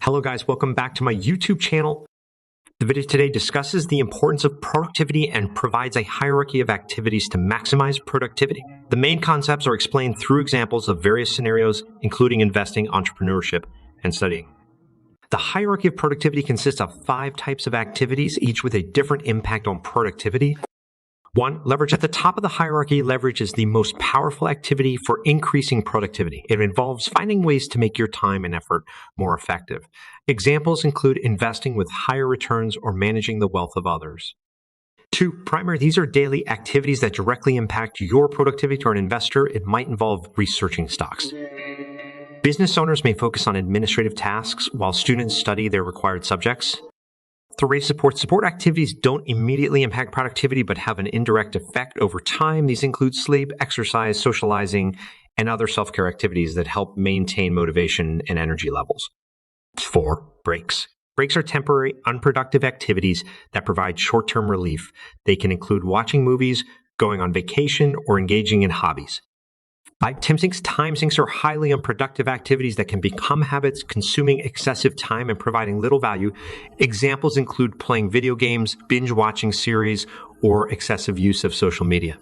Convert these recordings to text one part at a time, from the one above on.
Hello guys, welcome back to my YouTube channel. The video today discusses the importance of productivity and provides a hierarchy of activities to maximize productivity. The main concepts are explained through examples of various scenarios, including investing, entrepreneurship, and studying. The hierarchy of productivity consists of 5 types of activities, each with a different impact on productivity. 1. Leverage. At the top of the hierarchy, leverage is the most powerful activity for increasing productivity. It involves finding ways to make your time and effort more effective. Examples include investing with higher returns or managing the wealth of others. 2. Primary. These are daily activities that directly impact your productivity. To an investor, it might involve researching stocks. Business owners may focus on administrative tasks while students study their required subjects. 3. Support activities don't immediately impact productivity but have an indirect effect over time. These include sleep, exercise, socializing, and other self-care activities that help maintain motivation and energy levels. 4. Breaks. Breaks are temporary, unproductive activities that provide short-term relief. They can include watching movies, going on vacation, or engaging in hobbies. 5. Time sinks are highly unproductive activities that can become habits, consuming excessive time and providing little value. Examples include playing video games, binge-watching series, or excessive use of social media.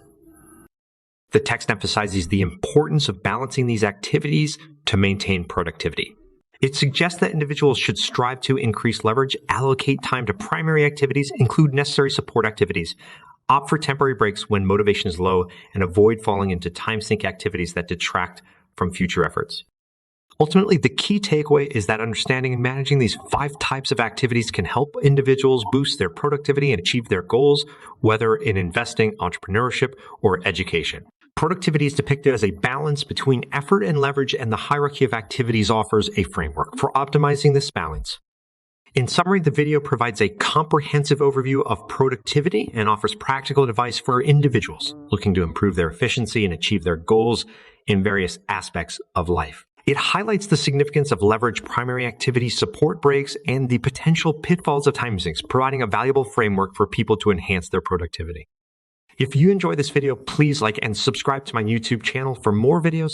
The text emphasizes the importance of balancing these activities to maintain productivity. It suggests that individuals should strive to increase leverage, allocate time to primary activities, include necessary support activities, opt for temporary breaks when motivation is low, and avoid falling into time sink activities that detract from future efforts. Ultimately, the key takeaway is that understanding and managing these 5 types of activities can help individuals boost their productivity and achieve their goals, whether in investing, entrepreneurship, or education. Productivity is depicted as a balance between effort and leverage, and the hierarchy of activities offers a framework for optimizing this balance. In summary, the video provides a comprehensive overview of productivity and offers practical advice for individuals looking to improve their efficiency and achieve their goals in various aspects of life. It highlights the significance of leverage, primary activities, support breaks, and the potential pitfalls of time sinks, providing a valuable framework for people to enhance their productivity. If you enjoy this video, please like and subscribe to my YouTube channel for more videos